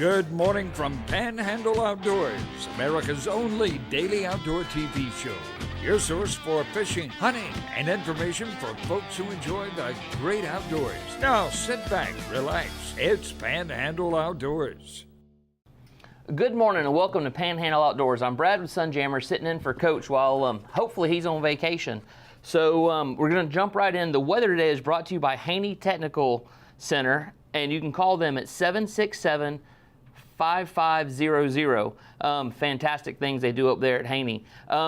Good morning from Panhandle Outdoors, America's only daily outdoor TV show. Your source for fishing, hunting, and information for folks who enjoy the great outdoors. Now sit back, relax. It's Panhandle Outdoors. Good morning and welcome to Panhandle Outdoors. I'm Brad with Sunjammer, sitting in for Coach while hopefully he's on vacation. So we're going to jump right in. The weather today is brought to you by Haney Technical Center, and you can call them at 767-5500. Fantastic things they do up there at Haney.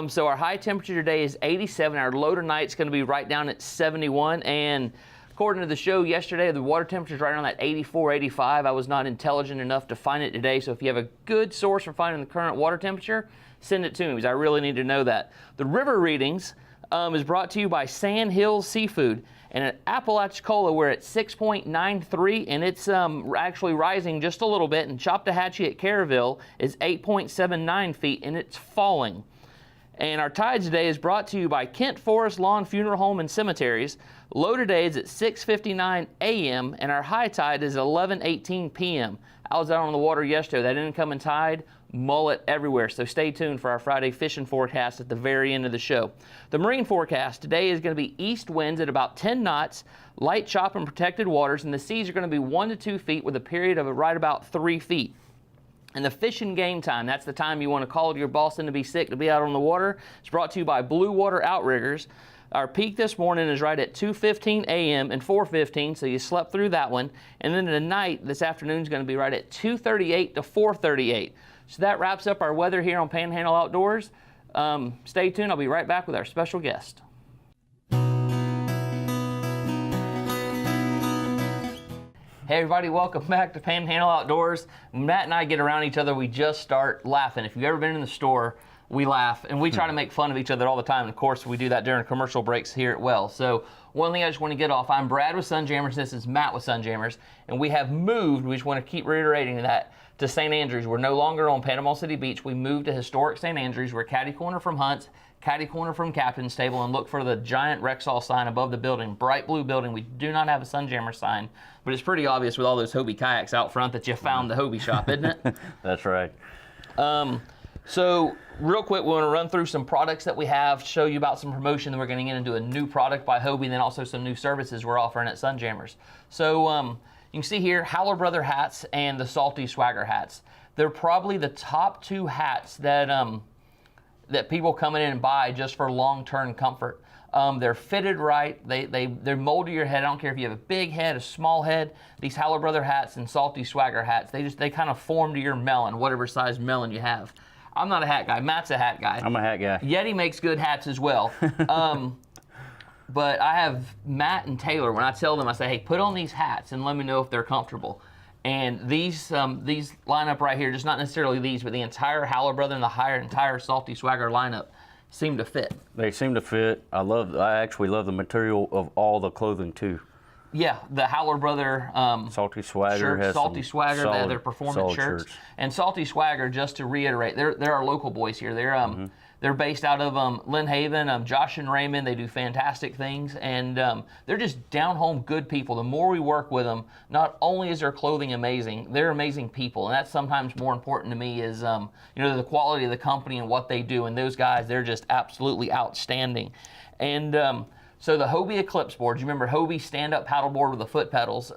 So our high temperature today is 87. Our low tonight is going to be right down at 71. And according to the show yesterday, the water temperature is right around that 84, 85. I was not intelligent enough to find it today. So if you have a good source for finding the current water temperature, send it to me because I really need to know that. The river readings is brought to you by Sand Hills Seafood. And at Apalachicola, we're at 6.93, and it's actually rising just a little bit. And Choptahatchee at Caryville is 8.79 feet, and it's falling. And our tide today is brought to you by Kent Forest Lawn Funeral Home and Cemeteries. Low today is at 6:59 a.m., and our high tide is 11:18 p.m. I was out on the water yesterday. That incoming tide, mullet everywhere. So stay tuned for our Friday fishing forecast at the very end of the show. The marine forecast today is going to be east winds at about 10 knots, light chop and protected waters, and the seas are going to be 1 to 2 feet with a period of right about 3 feet. And the fishing game time, that's the time you want to call your boss in to be sick to be out on the water. It's brought to you by Blue Water Outriggers. Our peak this morning is right at 2:15 a.m. and 4:15, so you slept through that one. And then tonight, this afternoon is going to be right at 2:38 to 4:38. So that wraps up our weather here on Panhandle Outdoors. Stay tuned. I'll be right back with our special guest. Hey everybody, welcome back to Panhandle Outdoors. Matt and I get around each other, we just start laughing. If you've ever been in the store, we laugh and we try to make fun of each other all the time. And of course, we do that during commercial breaks here at Well. So one thing I just want to get off, I'm Brad with Sunjammers, this is Matt with Sunjammers, and we have moved, we just want to keep reiterating that, to St. Andrews. We're no longer on Panama City Beach. We moved to historic St. Andrews. We're catty corner from Hunt's, catty corner from Captain's Table, and look for the giant Rexall sign above the building, bright blue building. We do not have a Sunjammer sign, but it's pretty obvious with all those Hobie kayaks out front that you found the Hobie shop, isn't it? That's right. So real quick, we want to run through some products that we have, show you about some promotion, then we're going to get into a new product by Hobie, and then also some new services we're offering at Sunjammers. So you can see here, Howler Brother hats and the Salty Swagger hats. They're probably the top two hats that that people come in and buy just for long-term comfort. They're fitted right. They're mold to your head. I don't care if you have a big head, a small head. These Howler Brother hats and Salty Swagger hats, they kind of form to your melon, whatever size melon you have. I'm not a hat guy. Matt's a hat guy. I'm a hat guy. Yeti makes good hats as well. But I have Matt and Taylor, when I tell them, I say, hey, put on these hats and let me know if they're comfortable. And these lineup right here, just not necessarily these, but the entire Howler Brother and the entire Salty Swagger lineup seem to fit. They seem to fit. I actually love the material of all the clothing too. Yeah, the Howler Brother Salty Swagger shirts, has Salty Swagger, solid, their performance shirts. And Salty Swagger, just to reiterate, they're our local boys here. They're based out of Lynn Haven, Josh and Raymond. They do fantastic things, and they're just down-home good people. The more we work with them, not only is their clothing amazing, they're amazing people, and that's sometimes more important to me is the quality of the company and what they do. And those guys, they're just absolutely outstanding. And so the Hobie Eclipse boards, you remember Hobie stand-up paddleboard with the foot pedals.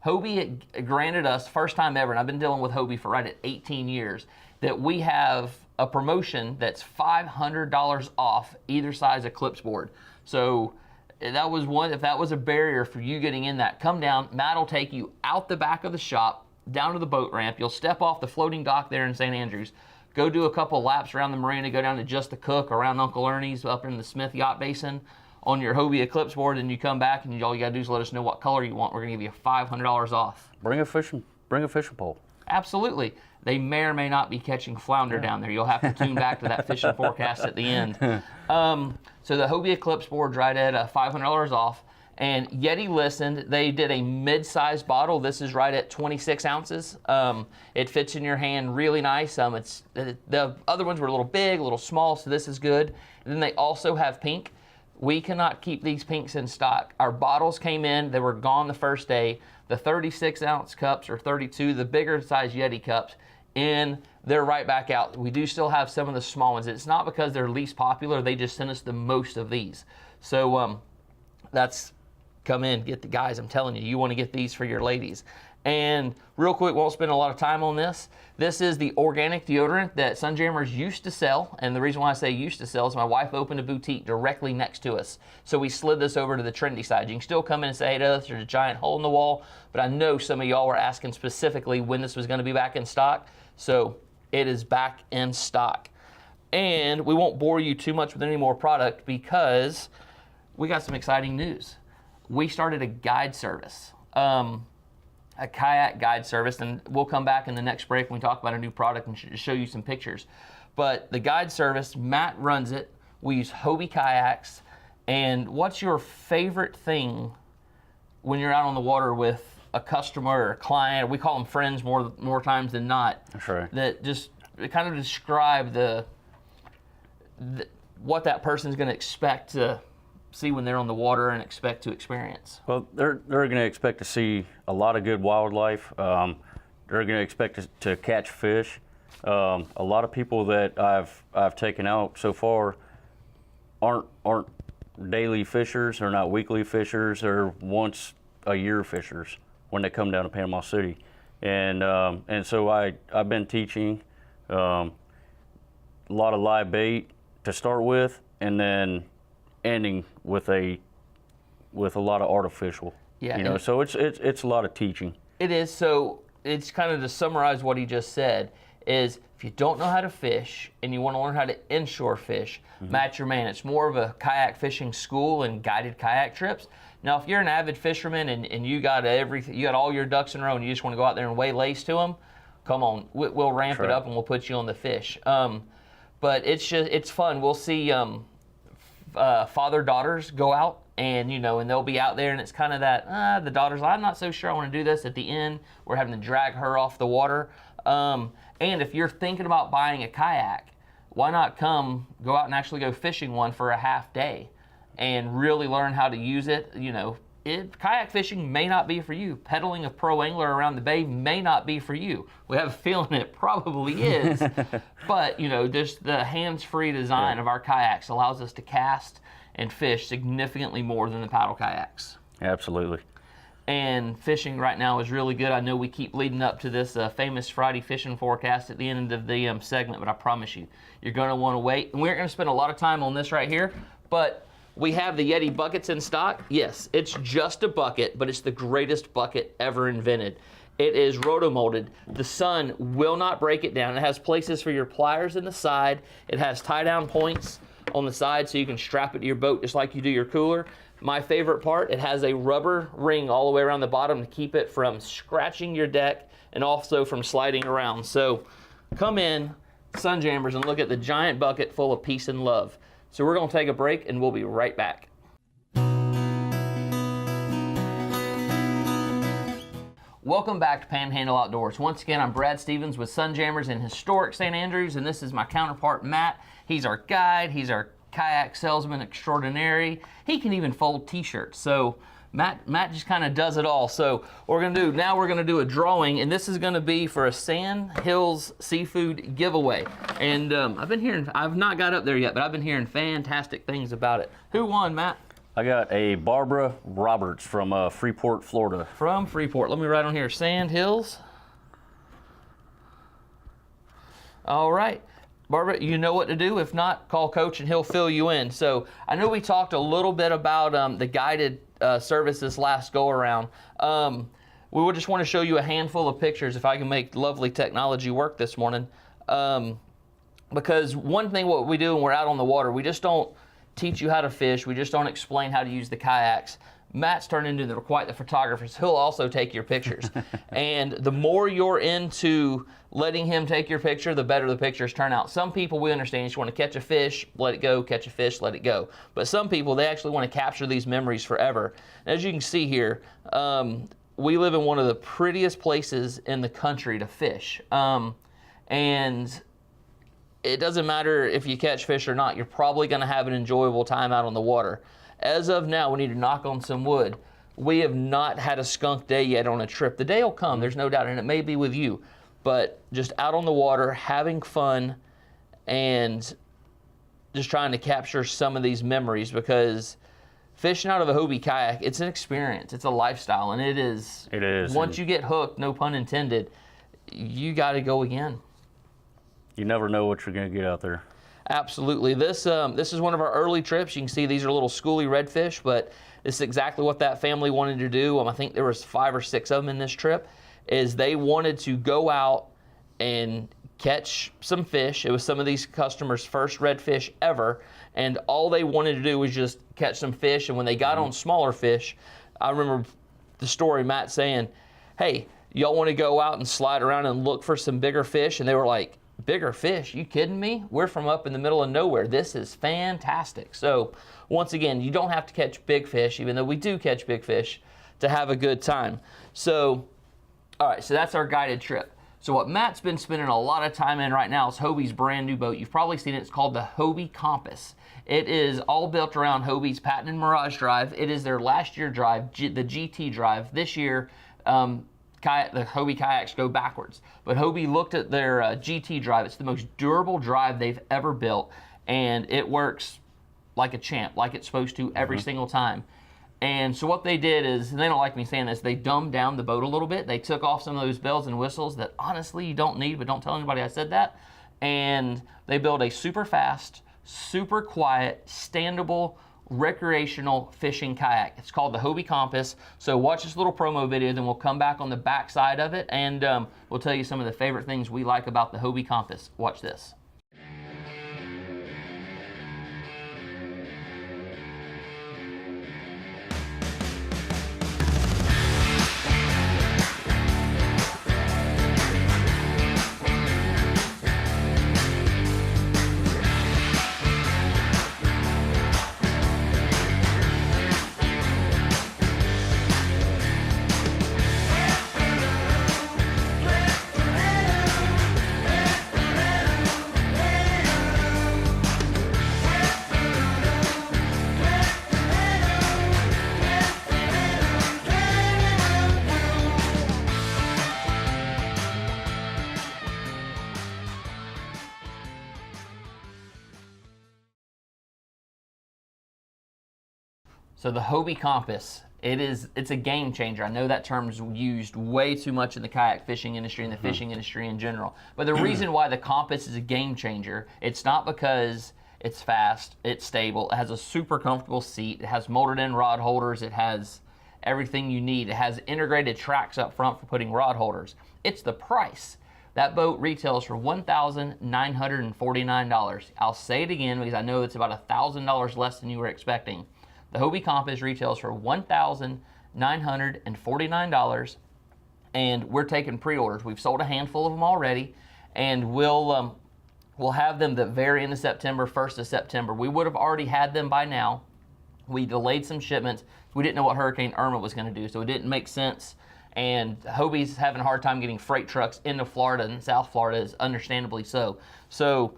Hobie granted us, first time ever, and I've been dealing with Hobie for right at 18 years, that we have a promotion that's $500 off either size Eclipse board. So that was one, if that was a barrier for you getting in that, come down, Matt will take you out the back of the shop, down to the boat ramp. You'll step off the floating dock there in St. Andrews, go do a couple laps around the marina, go down to Just the Cook, around Uncle Ernie's, up in the Smith Yacht Basin on your Hobie Eclipse board, and you come back and all you gotta do is let us know what color you want. We're gonna give you $500 off. Bring a fishing pole. Absolutely. They may or may not be catching flounder down there. You'll have to tune back to that fishing forecast at the end. So the Hobie Eclipse board's right at $500 off. And Yeti listened. They did a mid-sized bottle. This is right at 26 ounces. It fits in your hand really nice. The other ones were a little big, a little small, so this is good. And then they also have pink. We cannot keep these pinks in stock. Our bottles came in, they were gone the first day. the 36-ounce cups or 32, the bigger size Yeti cups, and they're right back out. We do still have some of the small ones. It's not because they're least popular. They just sent us the most of these. So that's, come in, get the guys. I'm telling you, you want to get these for your ladies. And real quick, won't spend a lot of time on this. This is the organic deodorant that Sunjammers used to sell. And the reason why I say used to sell is my wife opened a boutique directly next to us. So we slid this over to the trendy side. You can still come in and say, hey to us, there's a giant hole in the wall. But I know some of y'all were asking specifically when this was going to be back in stock. So it is back in stock. And we won't bore you too much with any more product because we got some exciting news. We started a guide service. A kayak guide service, and we'll come back in the next break when we talk about a new product and show you some pictures. But the guide service, Matt runs it. We use Hobie kayaks. And what's your favorite thing when you're out on the water with a customer or a client? We call them friends more times than not. That's right. That just kind of describe what that person's going to expect to see when they're on the water and expect to experience. Well, they're going to expect to see a lot of good wildlife. They're going to expect to catch fish. A lot of people that I've taken out so far aren't daily fishers. They're not weekly fishers. They're once a year fishers when they come down to Panama City. And so I've been teaching a lot of live bait to start with, and then ending with a lot of artificial. Yeah, so it's a lot of teaching. It is. So it's kind of to summarize what he just said is, if you don't know how to fish and you want to learn how to inshore fish, Matt's your man. It's more of a kayak fishing school and guided kayak trips. Now, if you're an avid fisherman and you got everything, you got all your ducks in a row, and you just want to go out there and waylay to them, come on, we'll ramp it up and we'll put you on the fish. But it's fun. We'll see father-daughters go out, and and they'll be out there, and it's kind of that the daughter's like, I'm not so sure I want to do this. At the end, we're having to drag her off the water. And if you're thinking about buying a kayak, why not go out and actually go fishing one for a half day and really learn how to use it? Kayak fishing may not be for you. Pedaling a pro angler around the bay may not be for you. We have a feeling it probably is. But, just the hands-free design of our kayaks allows us to cast and fish significantly more than the paddle kayaks. Absolutely. And fishing right now is really good. I know we keep leading up to this famous Friday fishing forecast at the end of the segment, but I promise you, you're going to want to wait. And we're going to spend a lot of time on this right here, but we have the Yeti buckets in stock. Yes, it's just a bucket, but it's the greatest bucket ever invented. It is rotomolded. The sun will not break it down. It has places for your pliers in the side. It has tie-down points on the side so you can strap it to your boat just like you do your cooler. My favorite part, it has a rubber ring all the way around the bottom to keep it from scratching your deck and also from sliding around. So come in, Sunjammers, and look at the giant bucket full of peace and love. So we're going to take a break, and we'll be right back. Welcome back to Panhandle Outdoors. Once again, I'm Brad Stevens with Sunjammers in historic St. Andrews, and this is my counterpart, Matt. He's our guide. He's our kayak salesman extraordinary. He can even fold t-shirts. So Matt just kind of does it all. So what we're going to do, now we're going to do a drawing, and this is going to be for a Sand Hills Seafood giveaway. And I've not got up there yet, but I've been hearing fantastic things about it. Who won, Matt? I got a Barbara Roberts from Freeport, Florida. From Freeport. Let me write on here, Sand Hills. All right. Barbara, you know what to do. If not, call Coach and he'll fill you in. So I know we talked a little bit about the guided service this last go around. We would just want to show you a handful of pictures if I can make lovely technology work this morning. Because one thing what we do when we're out on the water, we just don't teach you how to fish. We just don't explain how to use the kayaks. Matt's turned into quite the photographer, so he'll also take your pictures. And the more you're into letting him take your picture, the better the pictures turn out. Some people, we understand, you just want to catch a fish, let it go, catch a fish, let it go. But some people, they actually want to capture these memories forever. And as you can see here, we live in one of the prettiest places in the country to fish. And it doesn't matter if you catch fish or not, you're probably going to have an enjoyable time out on the water. As of now, we need to knock on some wood. we have not had a skunk day yet on a trip. The day will come, there's no doubt, and it may be with you, but just out on the water, having fun, and just trying to capture some of these memories, because fishing out of a Hobie kayak, it's an experience, it's a lifestyle, and it is. It is. Once you get hooked, no pun intended, you got to go again. You never know what you're going to get out there. Absolutely. This is one of our early trips. You can see these are little schoolie redfish, but this is exactly what that family wanted to do. I think there was 5 or 6 of them in this trip, is they wanted to go out and catch some fish. It was some of these customers' first redfish ever, and all they wanted to do was just catch some fish. And when they got on smaller fish, I remember the story, Matt saying, hey, y'all want to go out and slide around and look for some bigger fish? And they were like, bigger fish? You kidding me? We're from up in the middle of nowhere. This is fantastic. So once again, you don't have to catch big fish, even though we do catch big fish, to have a good time. So, all right, so that's our guided trip. So what Matt's been spending a lot of time in right now is Hobie's brand new boat. You've probably seen it. It's called the Hobie Compass. It is all built around Hobie's Patent and Mirage drive. It is their last year drive, the GT drive. This year, the Hobie kayaks go backwards. But Hobie looked at their GT drive. It's the most durable drive they've ever built, and it works like a champ, like it's supposed to every single time. And so what they did is, and they don't like me saying this, they dumbed down the boat a little bit. They took off some of those bells and whistles that honestly you don't need, but don't tell anybody I said that. And they built a super fast, super quiet, standable, recreational fishing kayak. It's called the Hobie Compass. So watch this little promo video, then we'll come back on the back side of it, and we'll tell you some of the favorite things we like about the Hobie Compass. Watch this. So the Hobie Compass, it's a game changer. I know that term's used way too much in the kayak fishing industry and the fishing industry in general. But the reason why the Compass is a game changer, it's not because it's fast, it's stable, it has a super comfortable seat, it has molded in rod holders, it has everything you need. It has integrated tracks up front for putting rod holders. It's the price. That boat retails for $1,949. I'll say it again because I know it's about $1,000 less than you were expecting. The Hobie Compass retails for $1,949, and we're taking pre-orders. We've sold a handful of them already, and we'll have them the very end of September, 1st of September. We would have already had them by now. We delayed some shipments. We didn't know what Hurricane Irma was going to do, so it didn't make sense. And Hobie's having a hard time getting freight trucks into Florida, and South Florida is understandably so. So,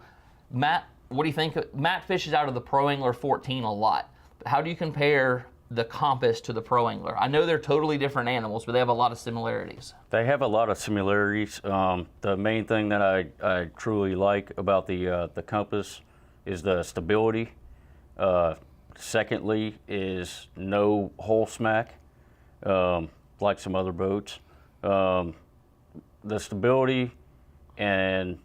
Matt, what do you think? Matt fishes out of the Pro Angler 14 a lot. How do you compare the Compass to the Pro Angler? I know they're totally different animals, but they have a lot of similarities. They have a lot of similarities. The main thing that I truly like about the Compass is the stability. Secondly is no hole smack, like some other boats. The stability and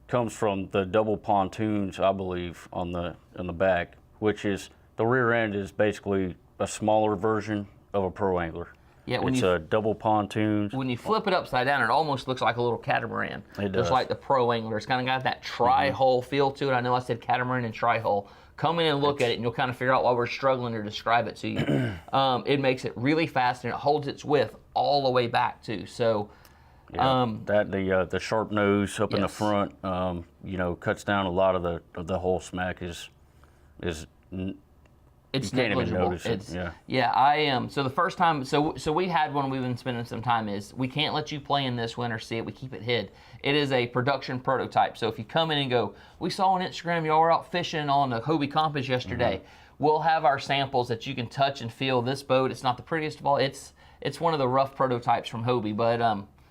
comes from the double pontoons, I believe, on the back, which is the rear end is basically a smaller version of a Pro Angler. Yeah, it's a double pontoons. When you flip it upside down, it almost looks like a little catamaran. It does. Just like the Pro Angler. It's kind of got that tri-hull feel to it. I know I said catamaran and tri-hull. Come in and look at it, and you'll kind of figure out why we're struggling to describe it to you. It makes it really fast, and it holds its width all the way back, too. So, the sharp nose up in the front, cuts down a lot of the hole smack is it's you can't even negligible. notice it. I am. So the first time, so we had one we've been spending some time is, we can't let you play in this one or see it. We keep it hid. It is a production prototype. So if you come in and go, we saw on Instagram y'all were out fishing on the Hobie Compass yesterday. we'll have our samples that you can touch and feel. This boat, it's not the prettiest of all. It's one of the rough prototypes from Hobie, but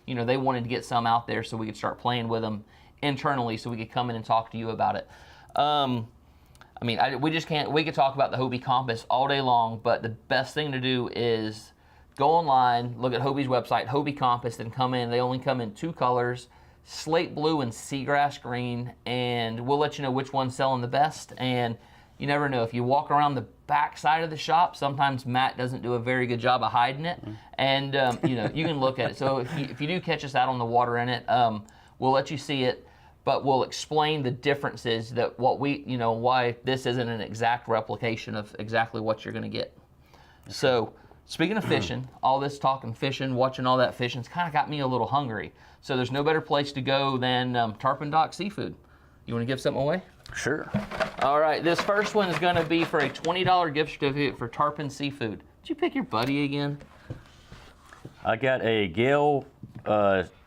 you know, they wanted to get some out there so we could start playing with them internally, so we could come in and talk to you about it. I mean, we just can't. We could talk about the Hobie Compass all day long, but the best thing to do is go online, look at Hobie's website, Hobie Compass, then come in. They only come in 2 colors, slate blue and seagrass green, and we'll let you know which one's selling the best. And you never know, if you walk around the back side of the shop, sometimes Matt doesn't do a very good job of hiding it, and you know, you can look at it. So if you do catch us out on the water in it, we'll let you see it, but we'll explain the differences, that what we, you know, why this isn't an exact replication of exactly what you're going to get. So speaking of fishing, all this talking fishing, watching all that fishing's kind of got me a little hungry. So there's no better place to go than Tarpon Dock Seafood. You want to give something away? Sure. All right, this first one is going to be for a $20 gift certificate for Tarpon Seafood. Did you pick your buddy again? I got a Gail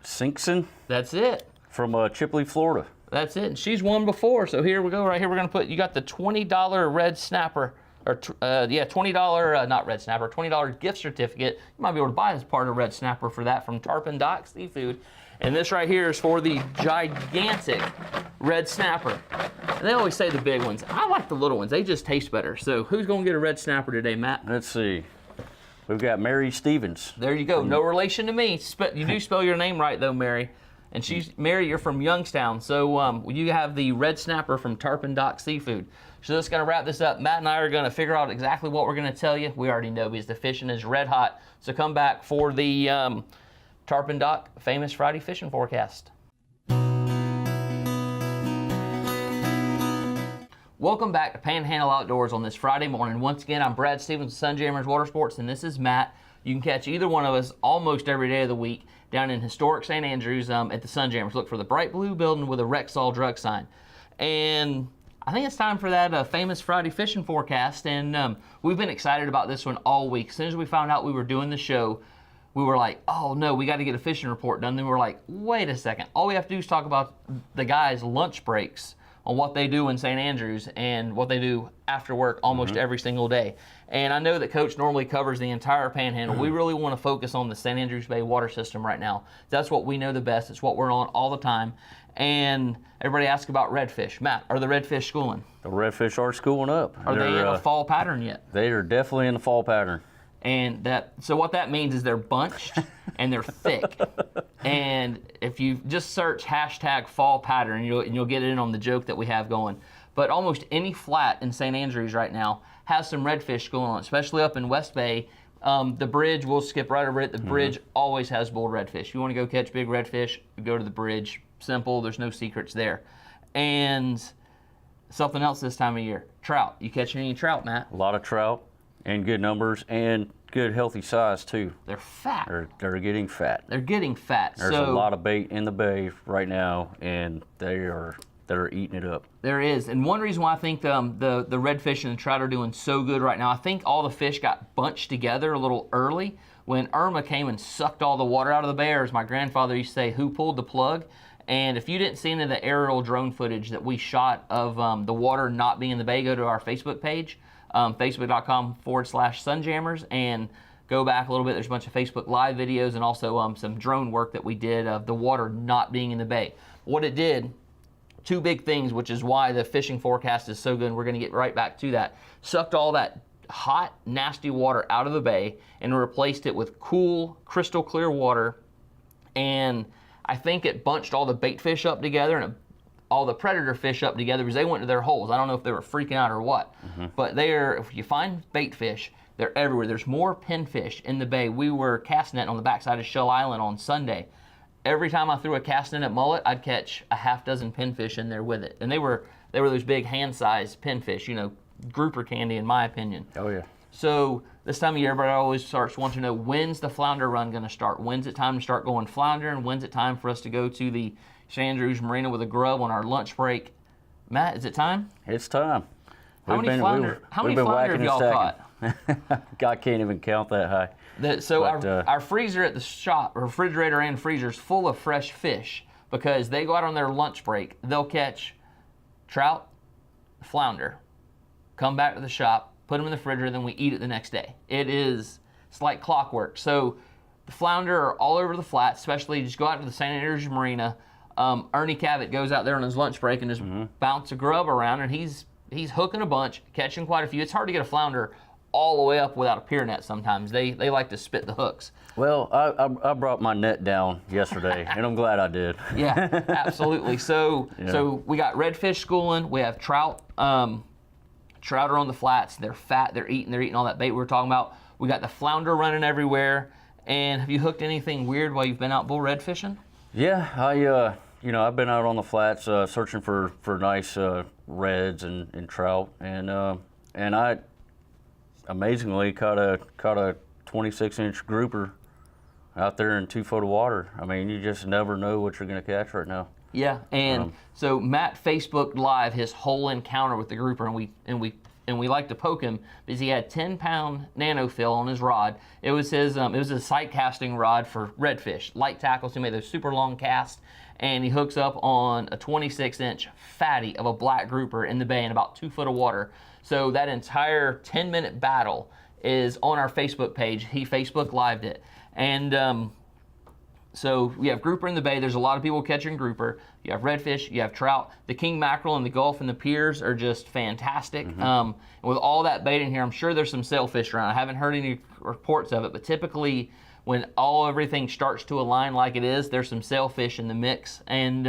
Sinkson. That's it. From Chipley, Florida. That's it. And she's won before, so here we go. Right here, we're going to put, you got the $20 red snapper, or $20, not red snapper, $20 gift certificate. You might be able to buy as part of red snapper for that from Tarpon Dock Seafood. And this right here is for the gigantic red snapper. And they always say the big ones. I like the little ones. They just taste better. So who's going to get a red snapper today, Matt? Let's see. We've got Mary Stevens. There you go. No relation to me. You do spell your name right, though, Mary. And Mary, you're from Youngstown. So you have the red snapper from Tarpon Dock Seafood. So that's going to wrap this up. Matt and I are going to figure out exactly what we're going to tell you. We already know because the fishing is red hot. So come back for the Tarpon Dock Famous Friday Fishing Forecast. Welcome back to Panhandle Outdoors on this Friday morning. Once again, I'm Brad Stevens with Sunjammers Water Sports, and this is Matt. You can catch either one of us almost every day of the week down in historic St. Andrews at the Sunjammers. Look for the bright blue building with a Rexall drug sign. And I think it's time for that famous Friday fishing forecast, and we've been excited about this one all week. As soon as we found out we were doing the show, we were like, oh no, we got to get a fishing report done. Then we were like, wait a second. All we have to do is talk about the guys' lunch breaks on what they do in St. Andrews and what they do after work almost every single day. And I know that Coach normally covers the entire Panhandle. We really want to focus on the St. Andrews Bay water system right now. That's what we know the best. It's what we're on all the time. And everybody asks about redfish. Matt, are the redfish schooling? The redfish are schooling up. Are they in a fall pattern yet? They are definitely in the fall pattern. And so what that means is they're bunched and they're thick. And if you just search hashtag fall pattern, you'll get in on the joke that we have going. But almost any flat in St. Andrews right now has some redfish going on, especially up in West Bay. The bridge, we'll skip right over it. The bridge always has bull redfish. You want to go catch big redfish, go to the bridge. Simple, there's no secrets there. And something else this time of year, trout. You catching any trout, Matt? A lot of trout. And good numbers and good healthy size too. They're fat. They're getting fat. They're getting fat. There's a lot of bait in the bay right now, and they're eating it up. There is, and one reason why I think the redfish and the trout are doing so good right now, I think all the fish got bunched together a little early when Irma came and sucked all the water out of the bay. Or as my grandfather used to say, who pulled the plug? And if you didn't see any of the aerial drone footage that we shot of the water not being in the bay, go to our Facebook page. Facebook.com/Sunjammers, and go back a little bit. There's a bunch of Facebook Live videos and also some drone work that we did of the water not being in the bay. What it did, two big things, which is why the fishing forecast is so good, and we're going to get right back to that. Sucked all that hot, nasty water out of the bay and replaced it with cool, crystal clear water. And I think it bunched all the bait fish up together and all the predator fish up together because they went to their holes. I don't know if they were freaking out or what, but if you find bait fish, they're everywhere. There's more pinfish in the bay. We were cast netting on the backside of Shell Island on Sunday. Every time I threw a cast net at mullet, I'd catch a half dozen pinfish in there with it. And they were those big hand-sized pinfish, grouper candy in my opinion. Oh yeah. So this time of year, everybody always starts wanting to know, when's the flounder run going to start? When's it time to start going flounder? And when's it time for us to go to the St. Andrews Marina with a grub on our lunch break? Matt, is it time? It's time. How many flounder have y'all caught? I can't even count that high. Our freezer at the shop, refrigerator and freezer, is full of fresh fish because they go out on their lunch break. They'll catch trout, flounder, come back to the shop, put them in the refrigerator, then we eat it the next day. It's like clockwork. So the flounder are all over the flats, especially just go out to the St. Andrews Marina. Ernie Cabot goes out there on his lunch break and just bounce a grub around, and he's hooking a bunch, catching quite a few. It's hard to get a flounder all the way up without a pier net sometimes. They like to spit the hooks. Well, I brought my net down yesterday, and I'm glad I did. Yeah, absolutely. So we got redfish schooling. We have trout. Trout are on the flats. They're fat. They're eating all that bait we were talking about. We got the flounder running everywhere. And have you hooked anything weird while you've been out bull red fishing? Yeah, I've been out on the flats searching for nice reds and trout, and I amazingly caught a 26-inch grouper out there in 2 foot of water. I mean, you just never know what you're going to catch right now. Yeah, and so Matt Facebooked live his whole encounter with the grouper, and we like to poke him because he had 10-pound nanofill on his rod. It was his it was a sight casting rod for redfish, light tackles. He made those super long casts, and he hooks up on a 26-inch fatty of a black grouper in the bay in about 2 foot of water. So that entire 10-minute battle is on our Facebook page. He Facebook lived it, and so we have grouper in the bay. There's a lot of people catching grouper. You have redfish, you have trout. The king mackerel in the Gulf and the piers are just fantastic. And with all that bait in here, I'm sure there's some sailfish around. I haven't heard any reports of it, but typically when everything starts to align like it is, there's some sailfish in the mix. And,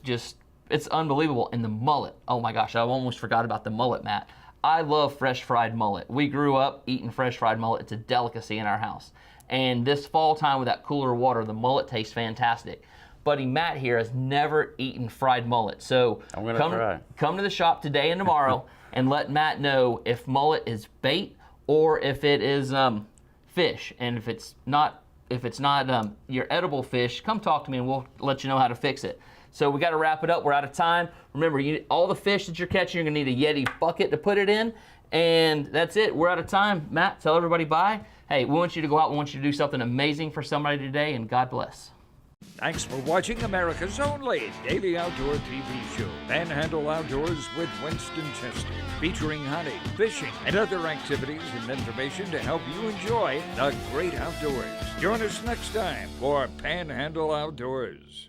just it's unbelievable. And the mullet, oh my gosh, I almost forgot about the mullet, Matt. I love fresh fried mullet. We grew up eating fresh fried mullet. It's a delicacy in our house. And this fall time with that cooler water, the mullet tastes fantastic. Buddy Matt here has never eaten fried mullet. So come to the shop today and tomorrow and let Matt know if mullet is bait or if it is fish. And if it's not your edible fish, come talk to me and we'll let you know how to fix it. So we got to wrap it up. We're out of time. Remember, all the fish that you're catching, you're going to need a Yeti bucket to put it in. And that's it. We're out of time. Matt, tell everybody bye. Hey, we want you to go out. We want you to do something amazing for somebody today, and God bless. Thanks for watching America's only daily outdoor TV show, Panhandle Outdoors with Winston Chester, featuring hunting, fishing, and other activities and information to help you enjoy the great outdoors. Join us next time for Panhandle Outdoors.